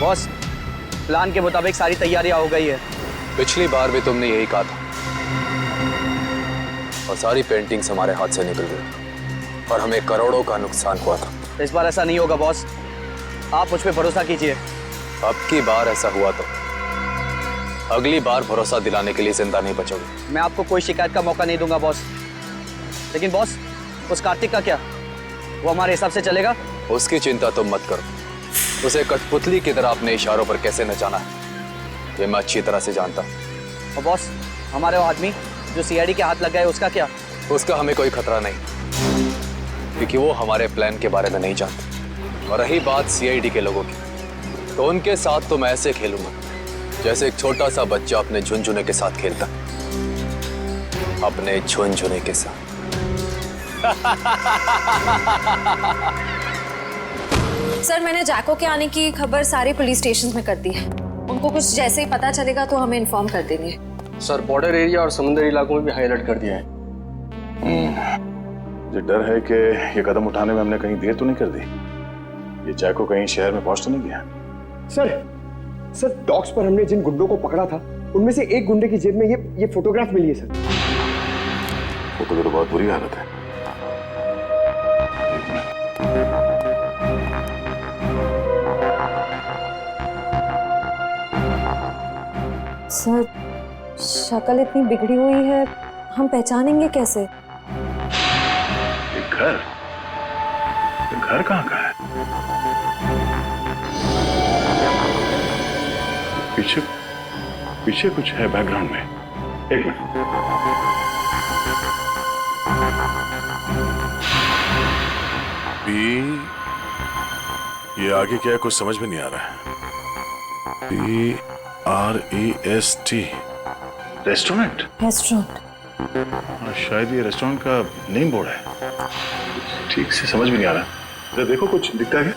Boss, plan के मुताबिक सारी तैयारियां हो गई है। पिछली बार भी तुमने यही कहा था और सारी पेंटिंग्स हमारे हाथ से निकल गई और हमें करोड़ों का नुकसान हुआ था। इस बार ऐसा नहीं होगा बॉस, आप मुझ पे भरोसा कीजिए। अब की बार ऐसा हुआ तो अगली बार भरोसा दिलाने के लिए जिंदा नहीं बचोगे। मैं आपको कोई शिकायत का मौका नहीं दूंगा बॉस। लेकिन बॉस, उस कार्तिक का क्या? वो हमारे हिसाब से चलेगा? उसकी चिंता तुम मत करो। उसे कठपुतली की तरह अपने इशारों पर कैसे नचाना है ये मैं अच्छी तरह से जानता हूँ। और बॉस, हमारे वो आदमी जो सीआईडी के हाथ लग गए, उसका क्या? उसका हमें कोई खतरा नहीं, क्योंकि वो हमारे प्लान के बारे में नहीं जानते। और रही बात सीआईडी के लोगों की, तो उनके साथ तो मैं ऐसे खेलूंगा जैसे एक छोटा सा बच्चा अपने झुनझुने के साथ खेलता, अपने झुनझुने के साथ। सर, मैंने जैको के आने की खबर सारे पुलिस स्टेशन में कर दी है। उनको कुछ जैसे ही पता चलेगा तो हमें इन्फॉर्म कर देंगे। सर, बॉर्डर एरिया और समुद्री इलाकों में भी हाई अलर्ट कर दिया है। मुझे डर है कि ये कदम उठाने में हमने कहीं देर तो नहीं कर दी। ये जैको कहीं शहर में पहुंच तो नहीं गया? सर डॉक्स पर हमने जिन गुंडों को पकड़ा था उनमें से एक गुंडे की जेब में ये फोटोग्राफ मिली है सर। फोटो की तो बहुत बुरी हालत है। सर, शक्ल इतनी बिगड़ी हुई है, हम पहचानेंगे कैसे? एक घर? ये घर कहाँ का है? पीछे पीछे कुछ है बैकग्राउंड में। एक मिनट। ये आगे क्या है कुछ समझ में नहीं आ रहा है। PREST restaurant. शायद ये रेस्टोरेंट का नेम बोर्ड है। ठीक से समझ में नहीं आ रहा। जरा देखो कुछ दिखता है क्या?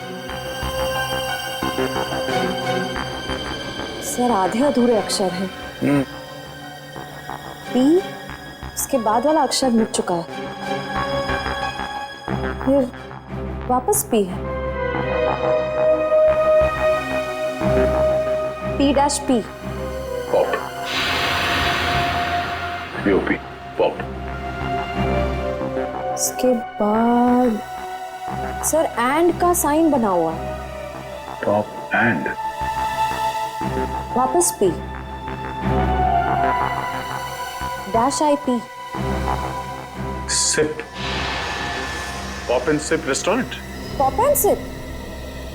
सर, आधे अधूरे अक्षर हैं। P, उसके बाद वाला अक्षर मिट चुका है, फिर वापस P है। P-P। पॉप। POP pop. उसके बाद सर एंड का साइन बना हुआ है। Pop and. वापस P। -IP। Sip. Pop and sip restaurant. Pop and sip.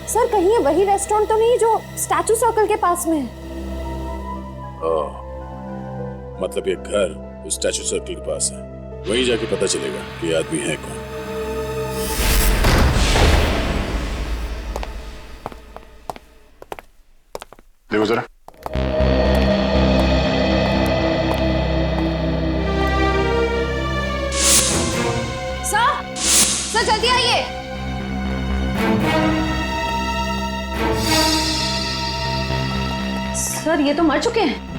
Sir, कहीं ये वही रेस्टोरेंट तो नहीं जो स्टैचू सर्कल के पास में है? मतलब ये घर उस स्टैचू सर्कल के पास है। वहीं जाके पता चलेगा कि ये आदमी है कौन। देखो जरा। सर जल्दी आइए। सर, ये तो मर चुके हैं।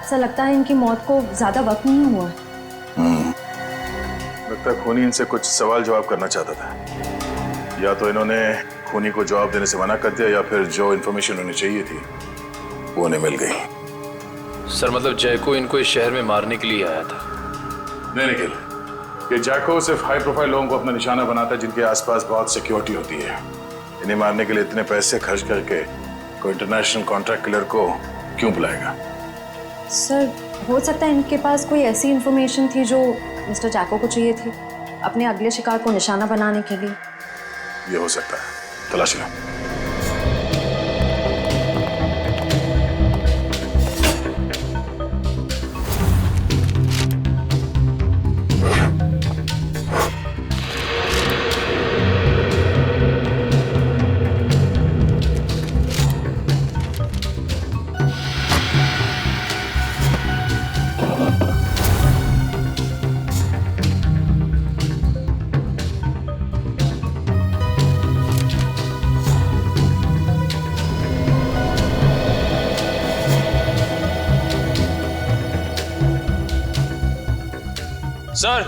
सर, लगता है इनकी मौत को ज्यादा वक्त नहीं हुआ है। लगता है खूनी इनसे कुछ सवाल जवाब करना चाहता था। या तो इन्होंने खूनी को जवाब देने से मना कर दिया या फिर जो इन्फॉर्मेशन उन्हें चाहिए थी वो उन्हें मिल गई। सर, मतलब जैको इनको इस शहर में मारने के लिए आया था? नहीं निखिल, ये जैको सिर्फ हाई प्रोफाइल लोगों को अपना निशाना बनाता है जिनके आसपास बहुत सिक्योरिटी होती है। इन्हें मारने के लिए इतने पैसे खर्च करके कोई इंटरनेशनल कॉन्ट्रैक्ट किलर को क्यों बुलाएगा? सर, हो सकता है इनके पास कोई ऐसी इंफॉर्मेशन थी जो मिस्टर जैको को चाहिए थी अपने अगले शिकार को निशाना बनाने के लिए। ये हो सकता है, तलाश लो। सर,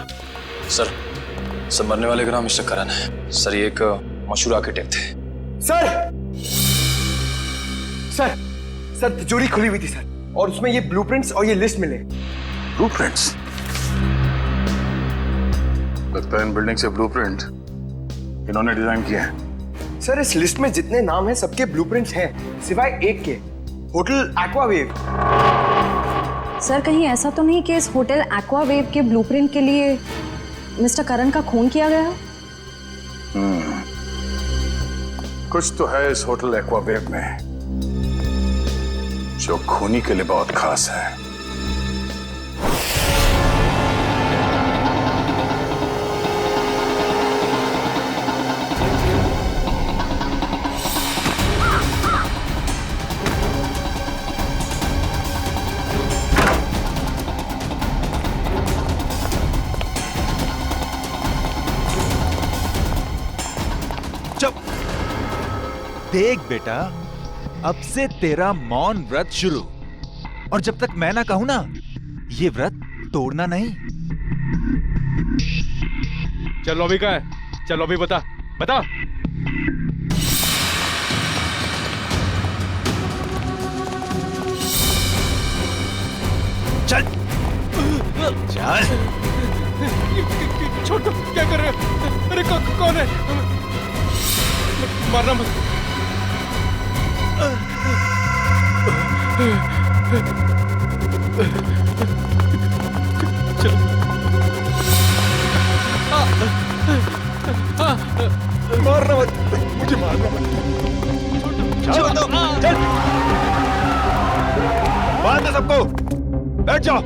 सर, सर मरने वाले का नाम मिस्टर करण है। सर ये एक मशहूर आर्किटेक्ट थे। सर सर सर तिजोरी खुली हुई थी सर, और उसमें ये ब्लूप्रिंट्स और ये लिस्ट मिले। ब्लूप्रिंट्स? लगता है इन बिल्डिंग से ब्लूप्रिंट इन्होंने डिजाइन किए हैं। सर इस लिस्ट में जितने नाम हैं सबके ब्लूप्रिंट्स हैं सिवाय एक के, होटल एक्वावेव। सर कहीं ऐसा तो नहीं कि इस होटल एक्वावेव के ब्लूप्रिंट के लिए मिस्टर करण का खून किया गया? कुछ तो है इस होटल एक्वावेव में जो खूनी के लिए बहुत खास है। देख बेटा, अब से तेरा मौन व्रत शुरू, और जब तक मैं ना कहूं ना, ये व्रत तोड़ना नहीं। चलो अभी का है, चलो अभी बता बता। चल चल। छोड़ दो, क्या कर रहे हो? अरे कौन है? मारना मत। चलो। मारना मत, मुझे मारना मत। छोड़ दो, चल। बांध दो सबको, बैठ जाओ।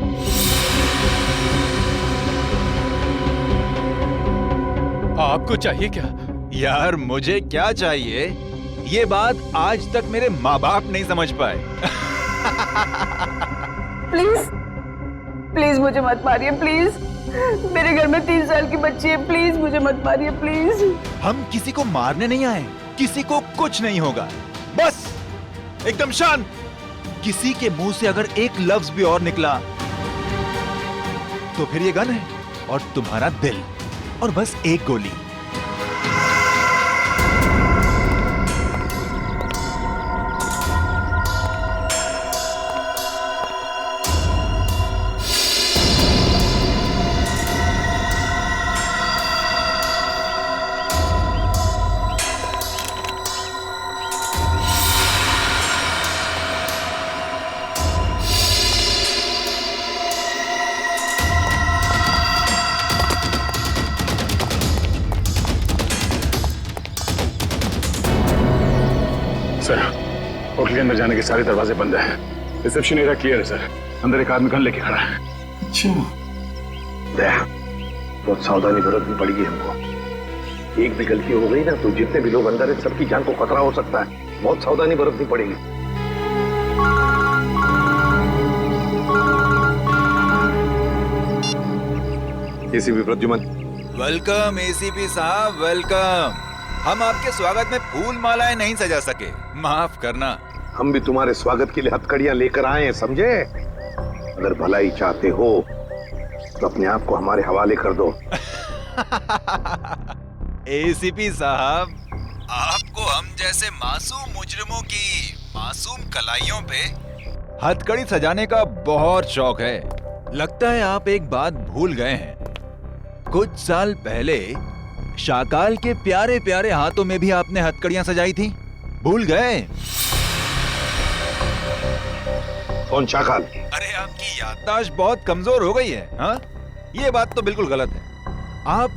आपको चाहिए क्या? यार मुझे क्या चाहिए, ये बात आज तक मेरे माँ बाप नहीं समझ पाए। प्लीज प्लीज मुझे मत मारिए, प्लीज। मेरे घर में 3 साल की बच्ची है, प्लीज मुझे मत मारिए, प्लीज। हम किसी को मारने नहीं आए, किसी को कुछ नहीं होगा, बस एकदम शांत। किसी के मुंह से अगर एक लफ्ज भी और निकला तो फिर ये गन है और तुम्हारा दिल, और बस एक गोली। सर होटल के अंदर जाने के सारे दरवाजे बंद हैं। रिसेप्शन एरिया क्लियर है सर। अंदर एक आदमी गन लेके खड़ा है। अच्छा, बहुत सावधानी बरतनी पड़ेगी हमको। एक भी गलती हो गई ना तो जितने भी लोग अंदर है सबकी जान को खतरा हो सकता है। बहुत सावधानी बरतनी पड़ेगी। एसीपी प्रद्युमन। वेलकम एसीपी साहब, वेलकम। हम आपके स्वागत में फूल मालाएं नहीं सजा सके, माफ करना। हम भी तुम्हारे स्वागत के लिए हथकड़ियां लेकर आए हैं, समझे? अगर भलाई चाहते हो तो अपने आप को हमारे हवाले कर दो। एसीपी साहब, आपको हम जैसे मासूम मुजरिमों की मासूम कलाइयों पे हथकड़ी सजाने का बहुत शौक है। लगता है आप एक बात भूल गए हैं। कुछ साल पहले शाकाल के प्यारे प्यारे हाथों में भी आपने हथकड़ियां सजाई थी, भूल गए? कौन शाकाल? अरे आपकी याददाश्त बहुत कमजोर हो गई है। हाँ, ये बात तो बिल्कुल गलत है। आप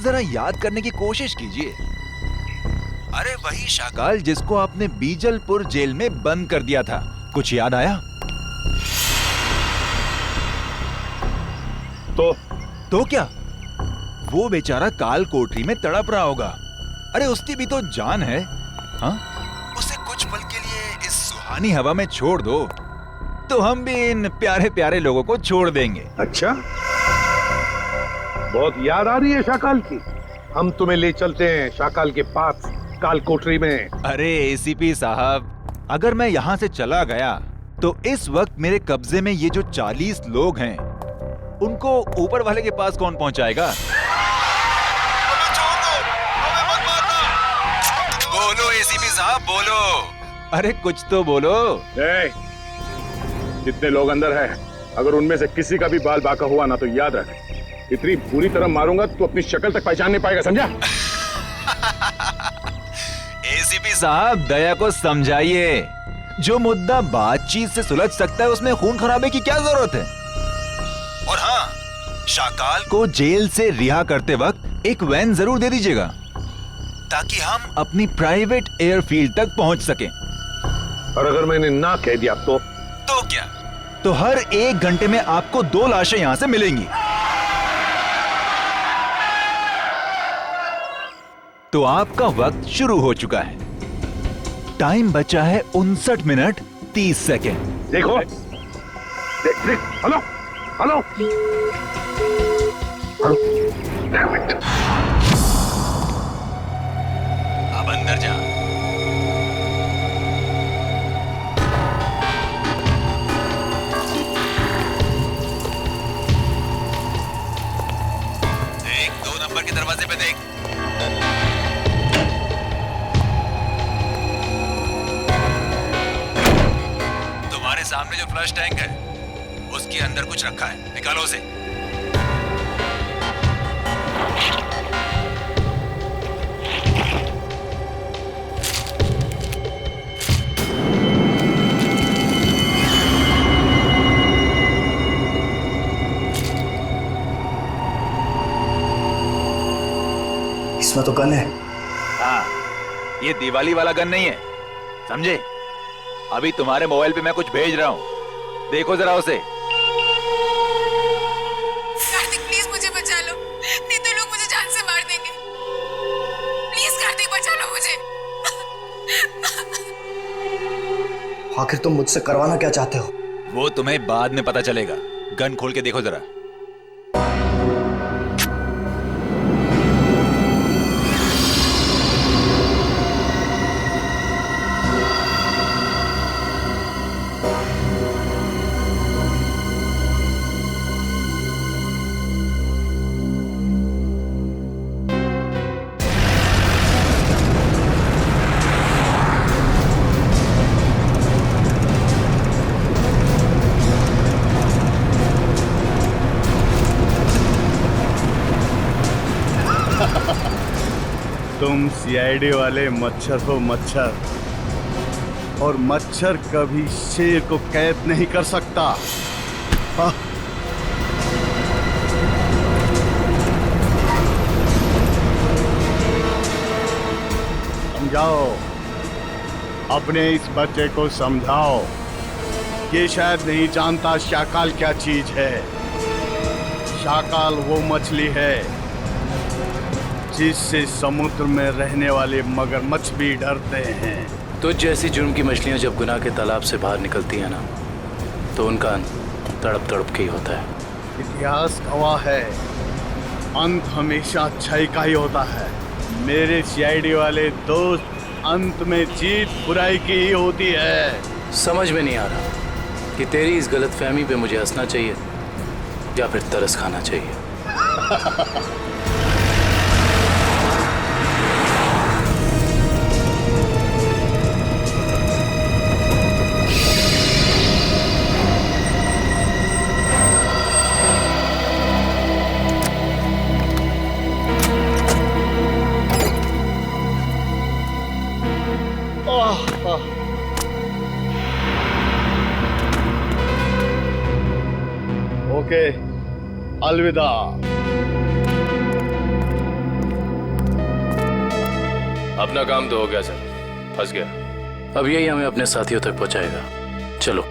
जरा याद करने की कोशिश कीजिए। अरे वही शाकाल जिसको आपने बीजलपुर जेल में बंद कर दिया था, कुछ याद आया? तो क्या? वो बेचारा काल कोठरी में तड़प रहा होगा। अरे उसकी भी तो जान है। हाँ, उसे कुछ पल के लिए इस सुहानी हवा में छोड़ दो तो हम भी इन प्यारे प्यारे लोगों को छोड़ देंगे। अच्छा, बहुत याद आ रही है शाकाल की। हम तुम्हें ले चलते हैं शाकाल के पास काल कोठरी में। अरे एसीपी साहब, अगर मैं यहाँ से चला गया तो इस वक्त मेरे कब्जे में ये जो 40 लोग हैं उनको ऊपर वाले के पास कौन पहुंचाएगा? बोलो एसीपी साहब, बोलो। अरे कुछ तो बोलो। जितने लोग अंदर हैं, अगर उनमें से किसी का भी बाल बांका हुआ ना, तो याद रख, इतनी बुरी तरह मारूंगा तो अपनी शक्ल तक पहचान नहीं पाएगा, समझा? एसीपी साहब दया को समझाइए। जो मुद्दा बातचीत से सुलझ सकता है उसमें खून खराबे की क्या जरूरत है। और हाँ, शाकाल को जेल से रिहा करते वक्त एक वैन जरूर दे दीजिएगा, ताकि हम अपनी प्राइवेट एयरफील्ड तक पहुंच सकें। और अगर मैंने ना कह दिया तो क्या? तो हर 1 घंटे में आपको 2 लाशें यहां से मिलेंगी। तो आपका वक्त शुरू हो चुका है। टाइम बचा है 59 मिनट 30 सेकेंड। देखो, देख, हेलो हेलो हेलो, अब अंदर जा। देख, 2 नंबर के दरवाजे पे देख। तुम्हारे सामने जो फ्लश टैंक है उसके अंदर कुछ रखा है, निकालो उसे। इसमें तो गन है। हाँ, ये दिवाली वाला गन नहीं है, समझे? अभी तुम्हारे मोबाइल पे मैं कुछ भेज रहा हूँ, देखो जरा उसे। कार्तिक प्लीज मुझे बचा लो, नहीं तो लोग मुझे जान से मार देंगे। प्लीज कार्तिक बचा लो मुझे। आखिर तुम मुझसे करवाना क्या चाहते हो? वो तुम्हें बाद में पता चलेगा। गन खोल के देखो जरा। तुम सीआईडी वाले मच्छर हो मच्छर, और मच्छर कभी शेर को कैद नहीं कर सकता। समझाओ, अपने इस बच्चे को समझाओ। ये शायद नहीं जानता शाकाल क्या चीज है। शाकाल वो मछली है जिससे समुद्र में रहने वाले मगरमच्छ भी डरते हैं। तो जैसी जुर्म की मछलियां जब गुनाह के तालाब से बाहर निकलती हैं ना, तो उनका अंत तड़प तड़प के ही होता है। इतिहास गवाह है, अंत हमेशा अच्छाई का ही होता है। मेरे सीआईडी वाले दोस्त, अंत में जीत बुराई की ही होती है। समझ में नहीं आ रहा कि तेरी इस गलतफहमी पे मुझे हंसना चाहिए या फिर तरस खाना चाहिए। ओके, अलविदा। अपना काम तो हो गया सर, फंस गया। अब यही हमें अपने साथियों तक पहुंचाएगा। चलो।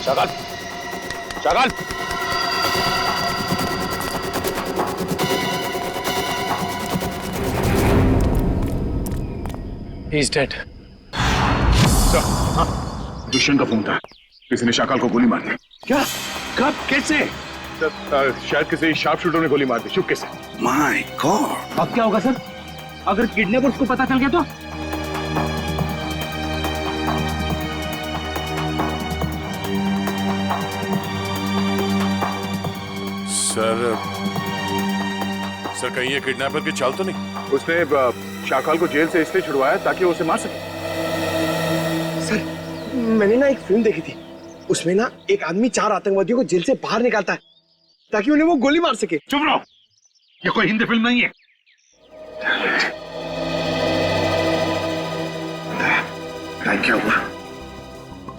Shakaal, Shakaal, He's dead. दुष्यंत का फोन था, किसी ने शाकाल को गोली मार दी। क्या? कब? कैसे? सर शायद किसी शार्प शूटर ने गोली मार दी चुपके से। माय गॉड, अब क्या होगा सर? अगर किडनैपर्स को पता चल गया तो? सर कहीं ये किडनैपर की चाल तो नहीं? उसने शाकाल को जेल से इसलिए छुड़वाया ताकि वो उसे मार सके। सर मैंने ना एक फिल्म देखी थी, उसमें ना एक आदमी 4 आतंकवादियों को जेल से बाहर निकालता है ताकि उन्हें वो गोली मार सके। चुप रहो, ये कोई हिंदी फिल्म नहीं है। क्या हुआ?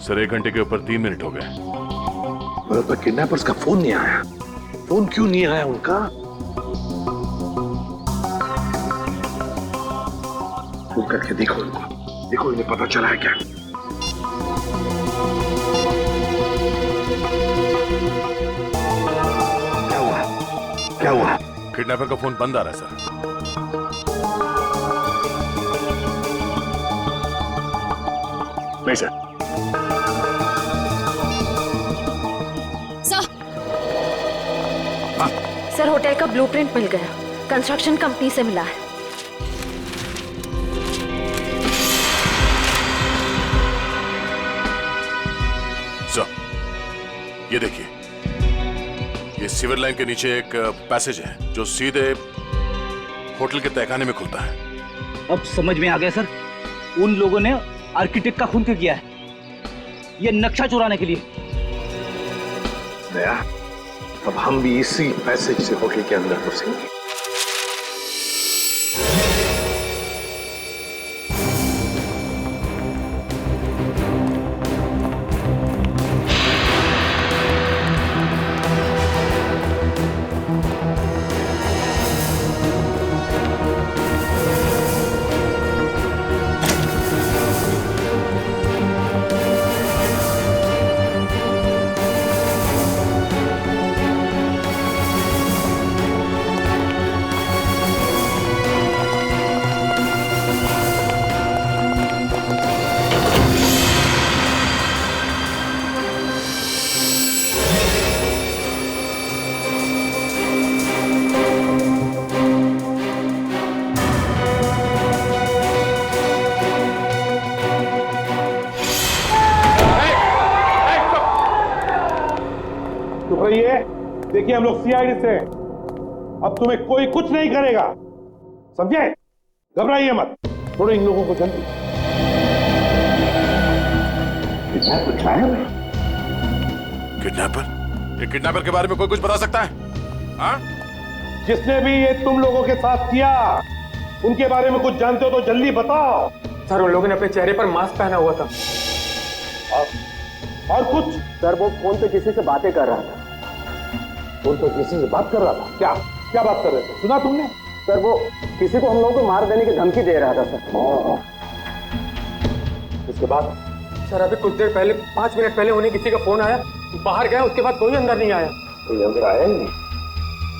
सर 1 घंटे के ऊपर 3 मिनट हो गए। मेरे तो किडनैपर्स का फोन नहीं आया। फोन क्यों नहीं आया उनका? फोन करके देखो उनको, देखो इन्हें पता चला है क्या? क्या हुआ? क्या हुआ? किडनैपर का फोन बंद आ रहा है सर। नहीं सर। सर होटल का ब्लूप्रिंट मिल गया, कंस्ट्रक्शन कंपनी से मिला है। सर ये देखिए, ये सीवर लाइन के नीचे एक पैसेज है जो सीधे होटल के तहखाने में खुलता है। अब समझ में आ गया सर, उन लोगों ने आर्किटेक्ट का खून क्यों किया है? ये नक्शा चुराने के लिए। दया, अब हम भी इसी पैसेज से होटल के अंदर घुसेंगे। देखिए हम लोग सीआईडी से, अब तुम्हें कोई कुछ नहीं करेगा, समझे? घबराइए मत, थोड़े इन लोगों को जल्दी। किडनैपर? ये किडनैपर के बारे में कोई कुछ बता सकता है? हाँ? जिसने भी ये तुम लोगों के साथ किया, उनके बारे में कुछ जानते हो तो जल्दी बताओ। सर उन लोगों ने अपने चेहरे पर मास्क पहना हुआ था। और कुछ? सर वो फोन पे किसी से बातें कर रहा था। फोन पे किसी से बात कर रहा था? क्या क्या बात कर रहे थे, सुना तुमने? सर वो किसी को हम लोगों को मार देने की धमकी दे रहा था सर। इसके बाद? सर अभी कुछ देर पहले, 5 मिनट पहले उन्हें किसी का फोन आया, बाहर गया, उसके बाद कोई अंदर नहीं आया। कोई अंदर आया ही नहीं?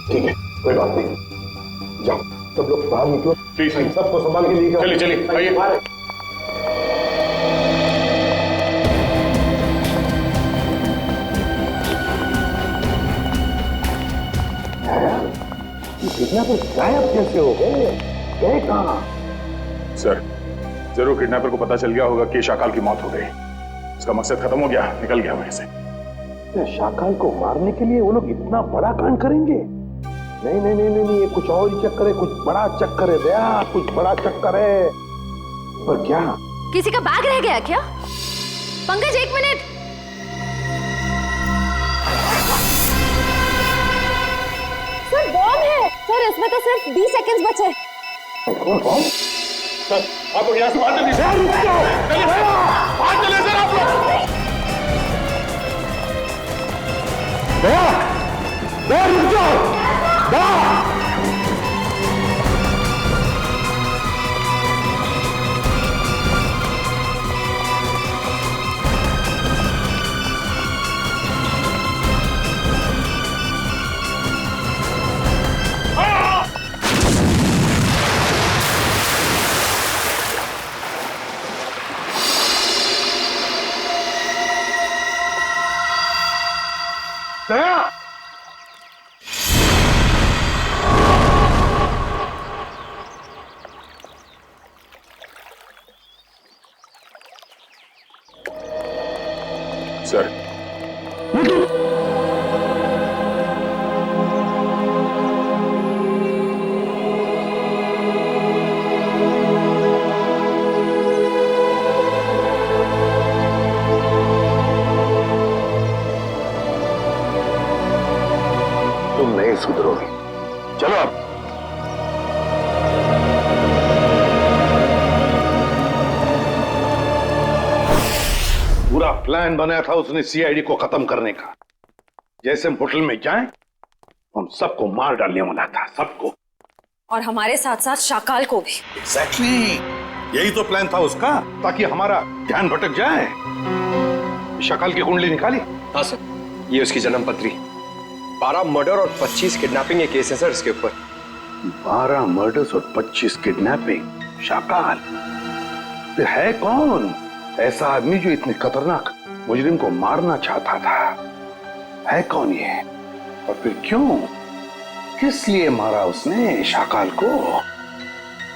ठीक है, कोई बात नहीं, जाओ सब लोग बाहर निकलो, प्लीज सबको संभाल के लिए। चलिए चलिए आइए। किडनैपर गायब कैसे हो गए? गए कहाँ? सर जरूर किडनैपर को पता चल गया होगा कि शाकाल की मौत हो गई। उसका मकसद खत्म हो गया, निकल गया वहीं से। शाकाल को मारने के लिए वो लोग इतना बड़ा कांड करेंगे? नहीं नहीं नहीं नहीं, ये कुछ और ही चक्कर है, कुछ बड़ा चक्कर है दया, कुछ बड़ा चक्कर है। पर क्या? किसी का बैग रह गया क्या? पंकज 1 मिनट। सर बॉम्ब है सर, इसमें तो सिर्फ 20 सेकंड्स बचे। सर आप लोग यहाँ से बाहर चलिए। सर रुक जाओ, बाहर चलिए सर आप लोग। दया, दया रुक जाओ, दया। तुम नहीं सुधरोगे। चलो अब। पूरा प्लान बनाया था उसने सीआईडी को खत्म करने का। जैसे हम होटल में जाएं, हम सबको मार डालने वाला था, सबको। और हमारे साथ साथ शाकाल को भी। एग्जैक्टली, यही तो प्लान था उसका, ताकि हमारा ध्यान भटक जाए। शाकाल की कुंडली निकाली? हाँ सर, ये उसकी जन्म पत्री। 12 मर्डर और 25 किडनैपिंग के केस है सर इसके ऊपर। 12 मर्डर्स और 25 किडनैपिंग। शाकाल फिर है कौन ऐसा आदमी जो इतने खतरनाक मुजरिम को मारना चाहता था? है कौन ये, और फिर क्यों, किस लिए मारा उसने शाकाल को?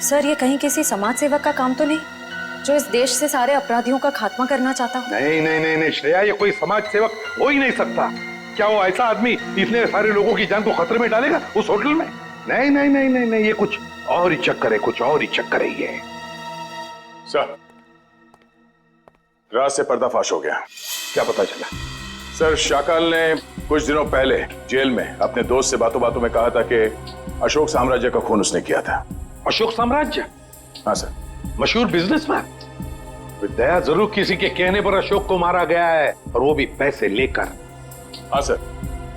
सर, ये कहीं किसी समाज सेवक का काम तो नहीं जो इस देश से सारे अपराधियों का खात्मा करना चाहता हो? नहीं नहीं नहीं नहीं श्रेया, ये कोई समाज सेवक हो ही नहीं सकता। क्या वो ऐसा आदमी इतने सारे लोगों की जान को खतरे में डालेगा उस होटल में? नहीं नहीं नहीं नहीं नहीं, ये कुछ और ही चक्कर है, कुछ और ही चक्कर है ये। सर, रात से पर्दाफाश हो गया। क्या पता चला? सर, शाकाल ने कुछ दिनों पहले जेल में अपने दोस्त से बातों बातों में कहा था कि अशोक साम्राज्य का खून उसने किया था। अशोक साम्राज्य? हाँ सर। मशहूर बिजनेसमैन। दया जरूर किसी के कहने पर अशोक को मारा गया है, और वो भी पैसे लेकर। हाँ सर।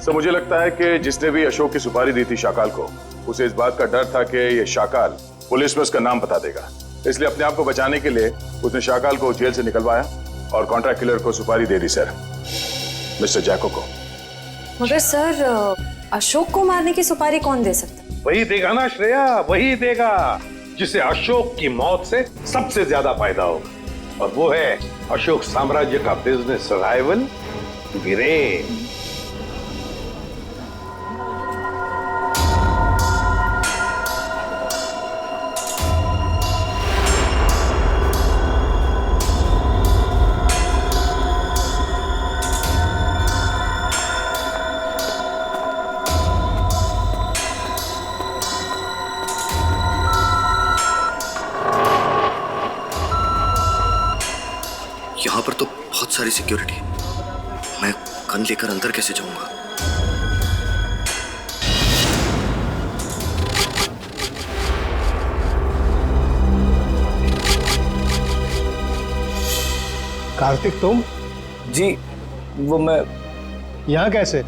सर, मुझे लगता है कि जिसने भी अशोक की सुपारी दी थी शाकाल को, उसे इस बात का डर था कि ये शाकाल पुलिस में उसका नाम बता देगा, इसलिए अपने आप को बचाने के लिए उसने शाकाल को जेल से निकलवाया और कॉन्ट्रैक्ट किलर को सुपारी दे दी सर, मिस्टर जैको को। मगर सर, अशोक को मारने की सुपारी कौन दे सकता? वही देगा ना श्रेया, वही देगा जिसे अशोक की मौत से सबसे ज्यादा फायदा होगा, और वो है अशोक साम्राज्य का बिजनेस राइवल वीरेन। यहाँ पर तो बहुत सारी सिक्योरिटी है, मैं गन लेकर अंदर कैसे जाऊंगा? कार्तिक, तुम? जी, वो मैं यहाँ कैसे?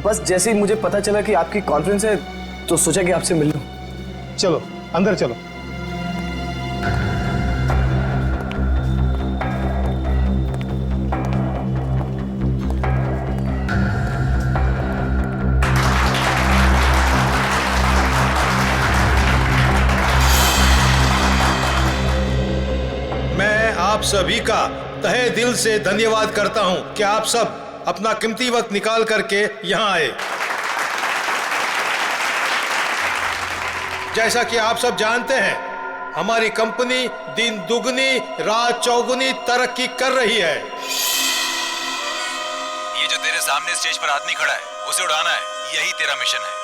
बस जैसे ही मुझे पता चला कि आपकी कॉन्फ्रेंस है तो सोचा कि आपसे मिल लूं। चलो अंदर चलो। आप सभी का तहे दिल से धन्यवाद करता हूं कि आप सब अपना कीमती वक्त निकाल करके यहां आए। जैसा कि आप सब जानते हैं, हमारी कंपनी दिन दुगनी रात चौगुनी तरक्की कर रही है। ये जो तेरे सामने स्टेज पर आदमी खड़ा है, उसे उड़ाना है, यही तेरा मिशन है।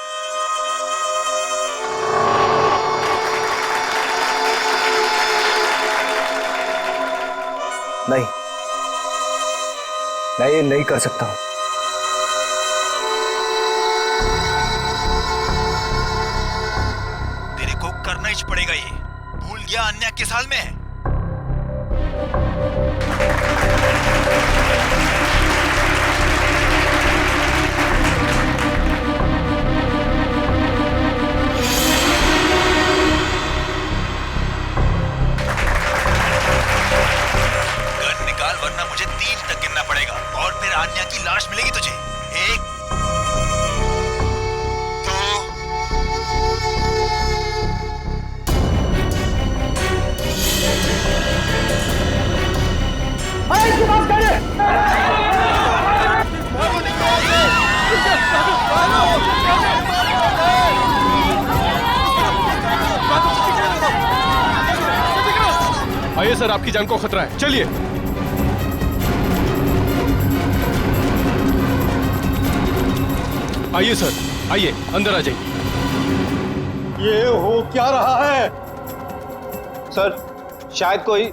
नहीं, मैं ये नहीं कर सकता हूं। तेरे को करना ही पड़ेगा, ये भूल गया अन्य के साल में है। वरना मुझे 3 तक गिनना पड़ेगा और फिर आन्या की लाश मिलेगी तुझे। 1 2 इसके पास खड़े। आइए सर, आपकी जान को खतरा है, चलिए। आइए सर, आइए अंदर आ जाइए। ये हो क्या रहा है? सर, शायद कोई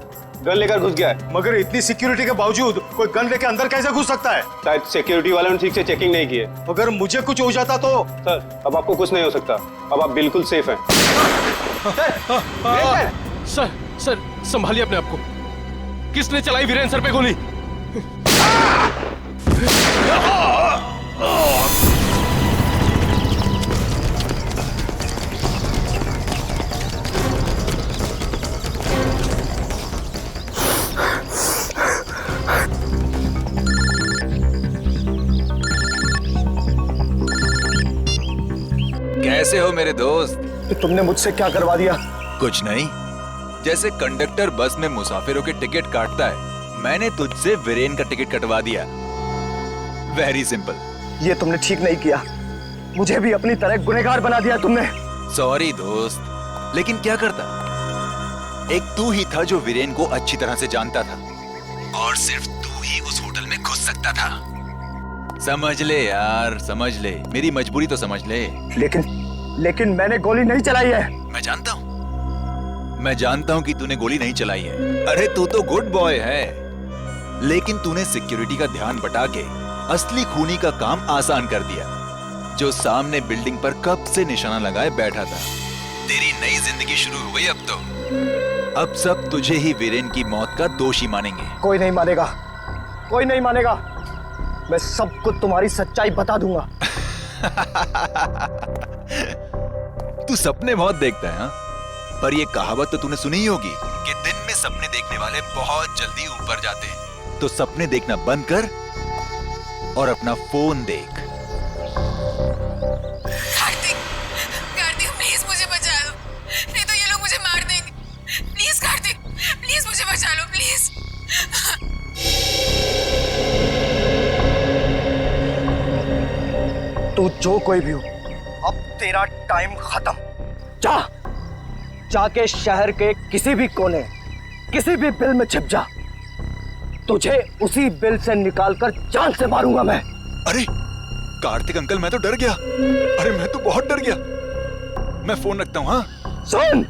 गन लेकर घुस गया है। मगर इतनी सिक्योरिटी के बावजूद कोई गन लेके अंदर कैसे घुस सकता है? शायद सिक्योरिटी वालों ने ठीक से चेकिंग नहीं की है। अगर मुझे कुछ हो जाता तो? सर अब आपको कुछ नहीं हो सकता, अब आप बिल्कुल सेफ हैं। सर सर संभालिए अपने आप को। किसने चलाई वीरेन सर पे गोली? कैसे हो मेरे दोस्त? तुमने मुझसे क्या करवा दिया? कुछ नहीं, जैसे कंडक्टर बस में मुसाफिरों के टिकट काटता है, मैंने तुझसे वीरेन का टिकट कटवा दिया। Very simple. ये तुमने ठीक नहीं किया, मुझे भी अपनी तरह गुनहगार बना दिया तुमने। सॉरी दोस्त, लेकिन क्या करता? एक तू ही था जो वीरेन को अच्छी तरह से जानता था, और सिर्फ तू ही उस होटल में घुस सकता था। समझ ले यार, समझ ले, मेरी मजबूरी तो समझ ले। लेकिन मैंने गोली नहीं चलाई है। मैं जानता हूं कि तूने गोली नहीं चलाई है। अरे तू तो गुड बॉय है, लेकिन तूने सिक्योरिटी का ध्यान बटा के असली खूनी का काम आसान कर दिया, जो सामने बिल्डिंग पर कब से निशाना लगाए बैठा था। तेरी नई जिंदगी शुरू हो गई अब तो। अब सब तुझे ही वीरेन की मौत का दोषी मानेंगे। कोई नहीं मानेगा, कोई नहीं मानेगा। मैं सबको तुम्हारी सच्चाई बता दूंगा। तू सपने बहुत देखता है हाँ? पर ये कहावत तो तूने सुनी ही होगी कि दिन में सपने देखने वाले बहुत जल्दी ऊपर जाते हैं। तो सपने देखना बंद कर और अपना फोन देख। कार्तिक, कार्तिक प्लीज मुझे बचा लो, नहीं तो ये लोग मुझे मार देंगे। प्लीज कार्तिक, प्लीज मुझे बचा लो प्लीज। तू जो कोई भी हो, अब तेरा टाइम खत्म। जाके शहर के किसी भी कोने, किसी भी बिल में छिप जा। तुझे उसी बिल से निकालकर जान से मारूंगा मैं। अरे कार्तिक अंकल, मैं तो डर गया। अरे मैं तो बहुत डर गया। मैं फोन रखता हूँ। हाँ सुन,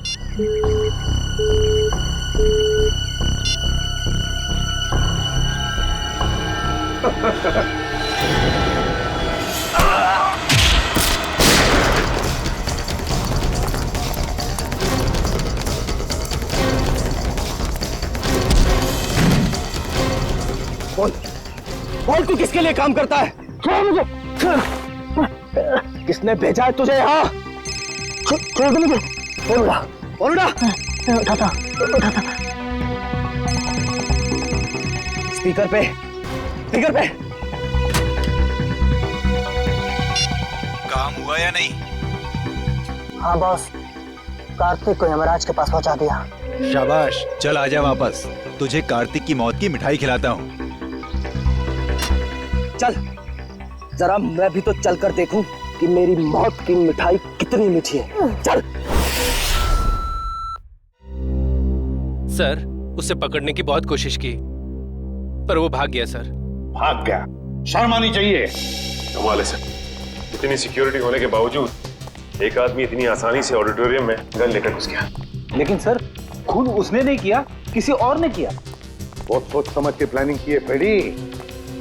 बोल तू किसके लिए काम करता है? मुझे किसने भेजा है तुझे यहाँ? उठा स्पीकर पे काम हुआ या नहीं? हाँ बॉस, कार्तिक को यमराज के पास पहुंचा दिया। शाबाश, चल आजा वापस। तुझे कार्तिक की मौत की मिठाई खिलाता हूँ। चल, जरा मैं भी तो चल कर देखूं कि मेरी मौत की मिठाई कितनी मीठी है। चल। सर, उसे पकड़ने की बहुत कोशिश की, पर वो भाग गया सर। भाग गया? शर्म आनी चाहिए। कमाल है सर, इतनी सिक्योरिटी होने के बावजूद एक आदमी इतनी आसानी से ऑडिटोरियम में गन लेकर घुस गया। लेकिन सर, खुद उसने नहीं किया, किसी और ने किया। बहुत सोच समझ के प्लानिंग की है फ्रेडी।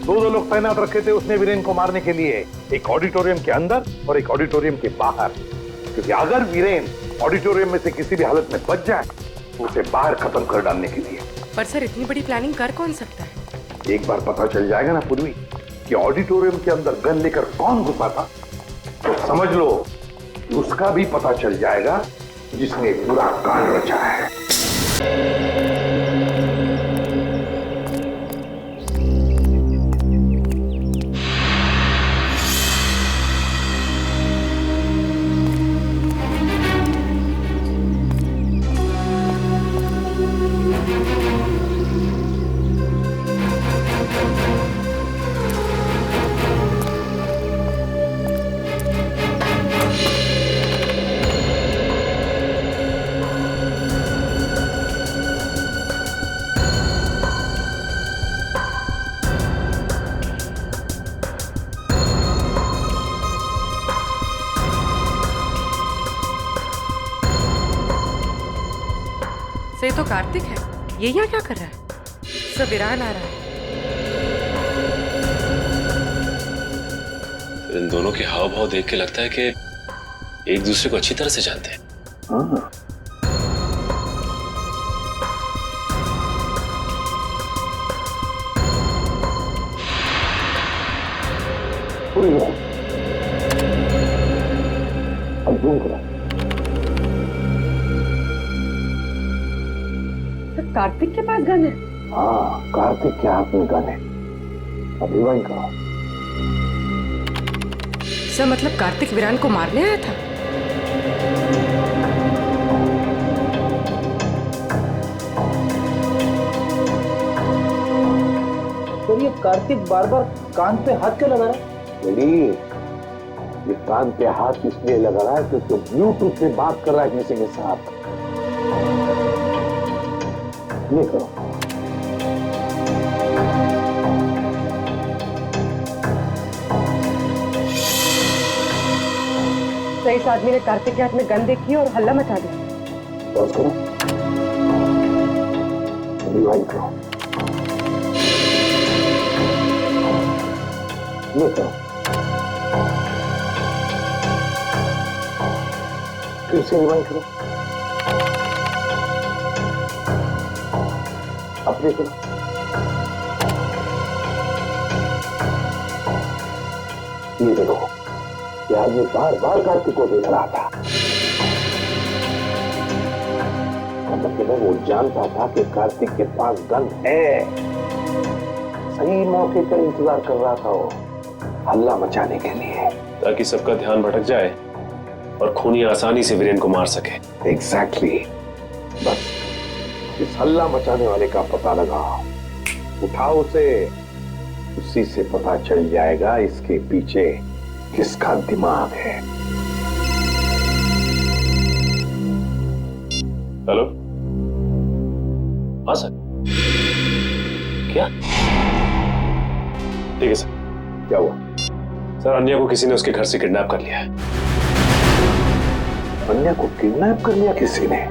दो लोग तैनात रखे थे उसने वीरेन को मारने के लिए, एक ऑडिटोरियम के अंदर और एक ऑडिटोरियम के बाहर। क्योंकि अगर वीरेन ऑडिटोरियम में से किसी भी हालत में बच जाए तो उसे बाहर खत्म कर डालने के लिए। पर सर, इतनी बड़ी प्लानिंग कर कौन सकता है? एक बार पता चल जाएगा ना पूर्वी कि ऑडिटोरियम के अंदर गन लेकर कौन घुसा था, तो समझ लो कि उसका भी पता चल जाएगा जिसने पूरा कांड रचा है। ये तो कार्तिक है। ये यहाँ क्या कर रहा है? सब वीरान आ रहा है। इन दोनों के हाव भाव देख के लगता है कि एक दूसरे को अच्छी तरह से जानते हैं। हाँ। कार्तिक के पास गन है? हाँ, कार्तिक के हाथ में गन है। अभी वही करो। सर मतलब कार्तिक वीरान को मारने आया था? तो ये कार्तिक बार बार कान पे हाथ क्यों लगा रहा है? ये कान पे हाथ इसलिए लगा रहा है क्योंकि ब्लूटूथ से बात कर रहा है किसी के साथ। ये करो। तो इस आदमी ने कार्तिक के हाथ में गन देखी और हल्ला मचा दिया। बस करो। रिवाइंड करो। ये करो। फिर से रिवाइंड करो। अपने करो। ये देखो, यार ये बार बार कार्तिक को देख रहा था। मतलब वो जानता था कि कार्तिक के पास गन है। सही मौके पर इंतजार कर रहा था वो, हल्ला मचाने के लिए, ताकि सबका ध्यान भटक जाए और खूनी आसानी से वीरेन को मार सके। एग्जैक्टली। बस इस हल्ला मचाने वाले का पता लगाओ, उठाओ उसे, उसी से पता चल जाएगा इसके पीछे किसका दिमाग है। हेलो, हाँ सर। क्या? ठीक है सर। क्या हुआ? सर अन्या को किसी ने उसके घर से किडनैप कर लिया है। अन्या को किडनैप कर लिया किसी ने?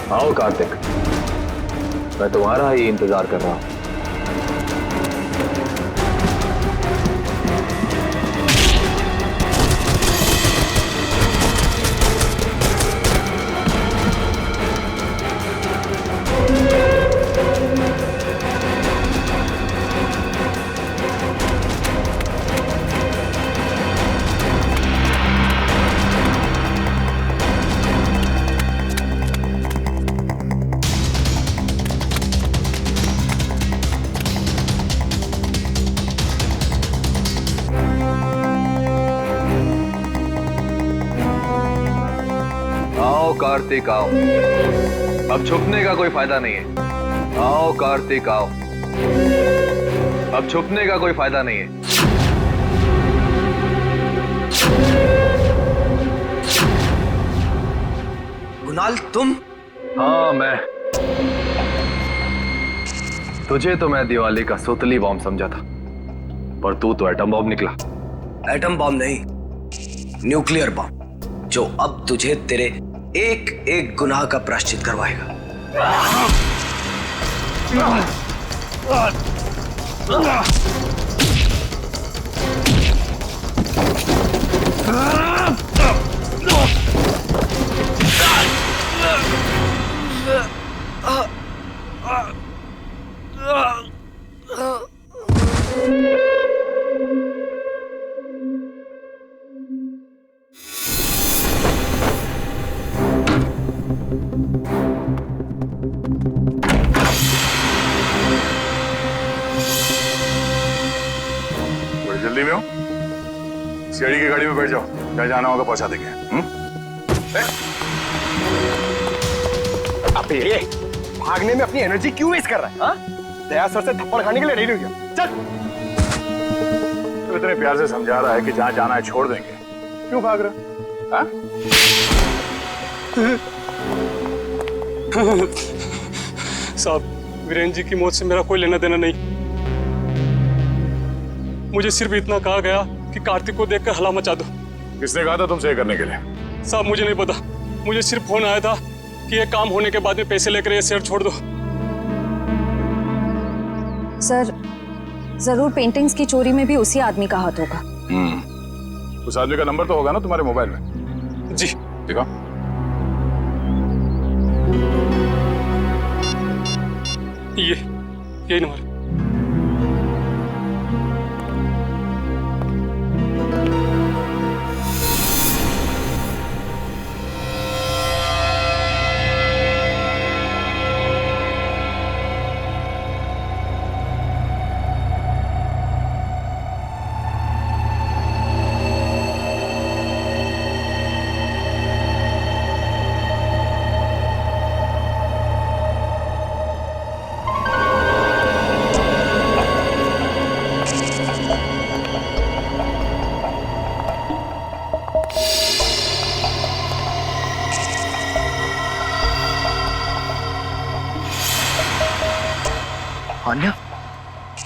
आओ कार्तिक, मैं तुम्हारा ही इंतजार कर रहा हूं। कार्तिक आओ, अब छुपने का कोई फायदा नहीं है। आओ कार्तिक आओ, अब छुपने का कोई फायदा नहीं है। कुणाल तुम? हाँ मैं। तुझे तो मैं दिवाली का सुतली बॉम्ब समझा था, पर तू तो एटम बॉम्ब निकला। एटम बॉम्ब नहीं, न्यूक्लियर बॉम्ब, जो अब तुझे तेरे एक एक गुनाह का प्रायश्चित करवाएगा। सीआईडी की गाड़ी में बैठ जाओ, जहाँ जाना होगा पहुंचा देंगे। अब ये भागने में अपनी एनर्जी क्यों वेस्ट कर रहा है? हाँ? दया सर से थप्पड़ खाने के लिए रेडी हो गया। चल। तो इतने प्यार से समझा रहा है कि जहाँ जाना है छोड़ देंगे, क्यों भाग रहा? हाँ? साहब, वीरेंद्र जी की मौत से मेरा कोई लेना देना नहीं। मुझे सिर्फ इतना कहा गया कि कार्तिक को देखकर हला मचा दो। किसने कहा था तुमसे ये करने के लिए? साहब मुझे नहीं पता, मुझे सिर्फ फोन आया था कि ये काम होने के बाद में पैसे लेकर ये शहर छोड़ दो। सर, जरूर पेंटिंग्स की चोरी में भी उसी आदमी का हाथ होगा। उस आदमी का नंबर तो होगा ना तुम्हारे मोबाइल में? जी। दिखाओ। यही नंबर। अन्या,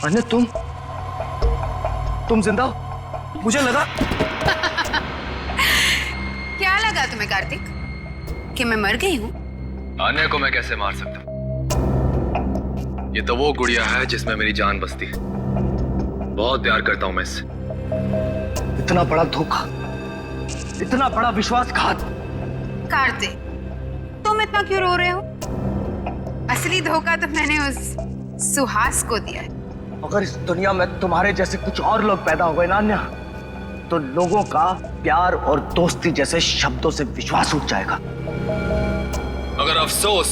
अन्या तुम जिंदा हो? मुझे लगा। क्या लगा तुम्हें कार्तिक कि मैं मर गई हूँ? आने को मैं कैसे मार सकता हूँ? ये तो वो गुड़िया है जिसमें मेरी जान बसती है। बहुत प्यार करता हूँ मैं इससे। इतना बड़ा धोखा, इतना बड़ा विश्वासघात। कार्तिक, तुम इतना क्यों रो रहे हो? असली धोखा तो मैंने उस सुहास को दिया है। अगर इस दुनिया में तुम्हारे जैसे कुछ और लोग पैदा हो गए ना अन्या, तो लोगों का प्यार और दोस्ती जैसे शब्दों से विश्वास उठ जाएगा। मगर अफसोस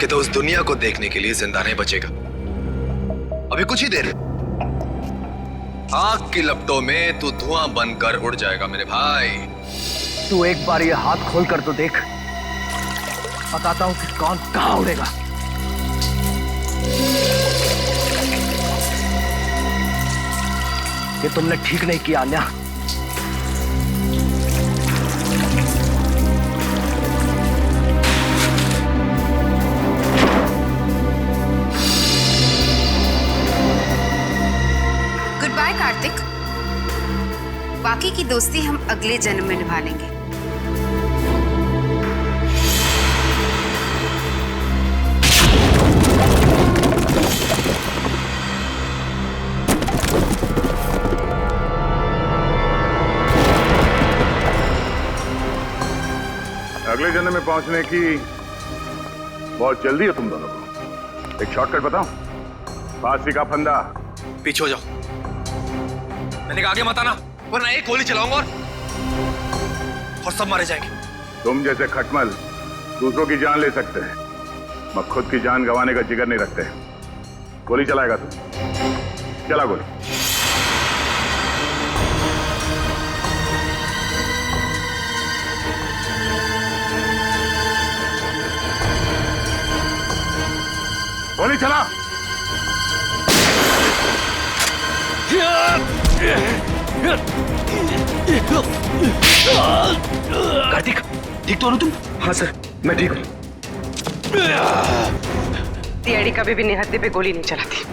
कि तो उस दुनिया को देखने के लिए जिंदा नहीं बचेगा। अभी कुछ ही देर, आग की लपटों में तू धुआं बनकर उड़ जाएगा मेरे भाई। तू एक बार ये हाथ खोल कर तो देख, बताता हूं कि कौन कहां उड़ेगा। ये तुमने ठीक नहीं किया अन्या। गुड बाय कार्तिक, बाकी की दोस्ती हम अगले जन्म में निभा लेंगे। अगले जन्म में पहुंचने की बहुत जल्दी है तुम दोनों को। एक शॉर्टकट बताऊं? फांसी का फंदा। पीछे हो जाओ। मैंने कहा आगे मत आना, वरना एक गोली चलाऊंगा और सब मारे जाएंगे। तुम जैसे खटमल दूसरों की जान ले सकते हैं, मगर खुद की जान गंवाने का जिगर नहीं रखते। गोली चलाएगा तू? चला गोली। गोली चला। कार्तिक, ठीक तो हो तुम? हाँ सर, मैं ठीक हूँ। सीआईडी कभी भी निहत्थे पे गोली नहीं चलाती।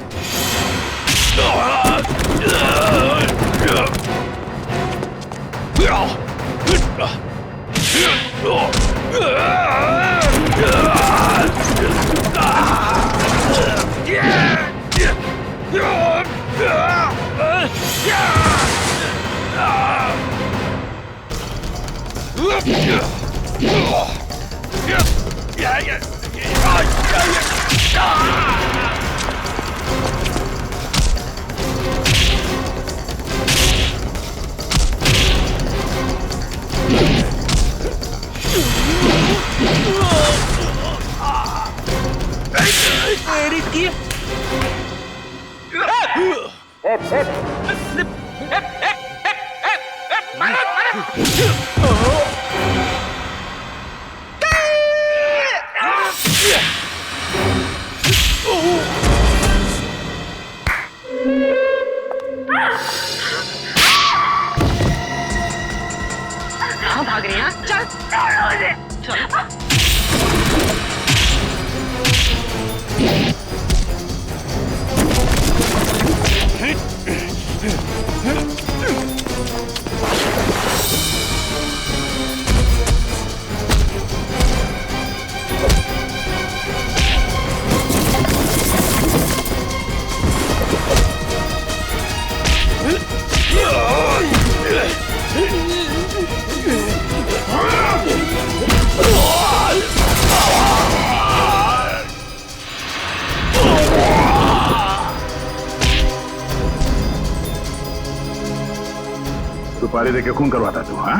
सुपारी देके खून करवाता तू? हाँ,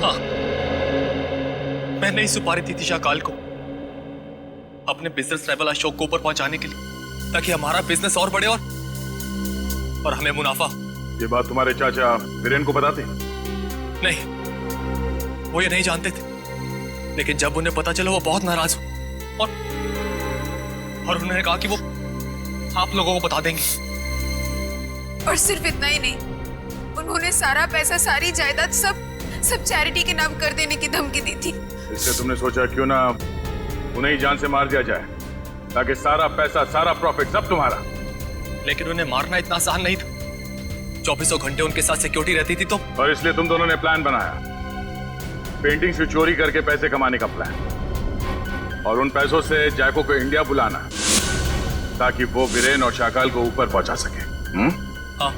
हाँ, मैंने ही सुपारी दी थी शाकाल को अपने बिजनेस लेवल अशोक को ऊपर पहुंचाने के लिए, ताकि हमारा बिजनेस और बढ़े और हमें मुनाफा। ये बात तुम्हारे चाचा वीरेन को बताते? नहीं, वो ये नहीं जानते थे, लेकिन जब उन्हें पता चला वो बहुत नाराज हुए और उन्होंने कहा कि वो आप लोगों को बता देंगे। और सिर्फ इतना ही नहीं, उन्होंने सारा पैसा, सारी जायदाद सब चैरिटी के नाम कर देने की धमकी दी थी। इसलिए तुमने सोचा क्यों ना उन्हें ही जान से मार दिया जाए, ताकि सारा पैसा, सारा प्रॉफिट सब तुम्हारा। लेकिन उन्हें मारना इतना आसान नहीं था, 24 घंटे उनके साथ सिक्योरिटी रहती थी तो। और इसलिए तुम दोनों ने प्लान बनाया, पेंटिंग से चोरी करके पैसे कमाने का प्लान, और उन पैसों से जैको को इंडिया बुलाना ताकि वो वीरेन और शाकाल को ऊपर पहुंचा सके। हाँ।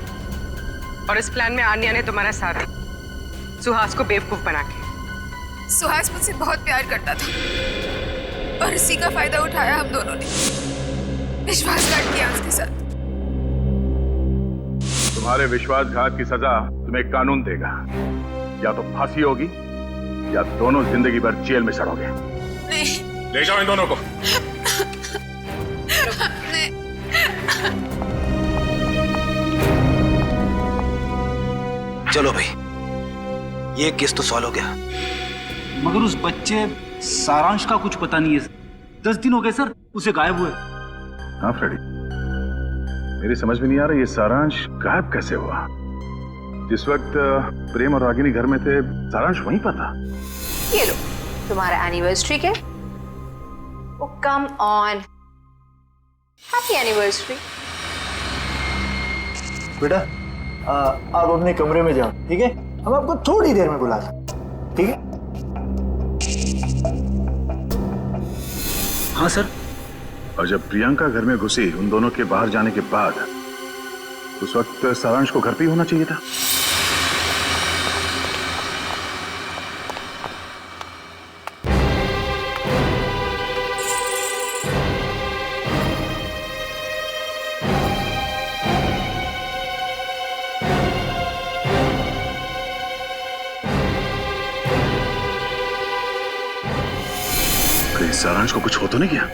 और इस प्लान में आन्या ने तुम्हारा साथ दिया, सुहास को बेवकूफ बना के। सुहास मुझसे बहुत प्यार करता था और इसी का फायदा उठाया हम दोनों ने, विश्वासघात किया उसके साथ। तुम्हारे विश्वासघात की सजा तुम्हें कानून देगा, या तो फांसी होगी या दोनों जिंदगी भर जेल में सड़ोगे। नहीं। ले जाओ इन दोनों को। नहीं। चलो भाई, ये केस तो सॉल्व हो गया। मगर उस बच्चे सारांश का कुछ पता नहीं है। 10 दिन हो गए सर उसे गायब हुए। हाँ फ्रेडी, मेरी समझ में नहीं आ रहा ये सारांश गायब कैसे हुआ। जिस वक्त प्रेम और रागिनी घर में थे, सारांश वहीं पर था। ये लो तुम्हारा एनिवर्सरी के। ओ कम ऑन, हैप्पी एनिवर्सरी। बेटा आप अपने कमरे में जाओ, ठीक है? हम आपको थोड़ी देर में बुलाते, ठीक है? हाँ सर। और जब प्रियंका घर में घुसी उन दोनों के बाहर जाने के बाद, उस वक्त सारांश को घर पे ही होना चाहिए था। सारांश को कुछ हो तो नहीं गया?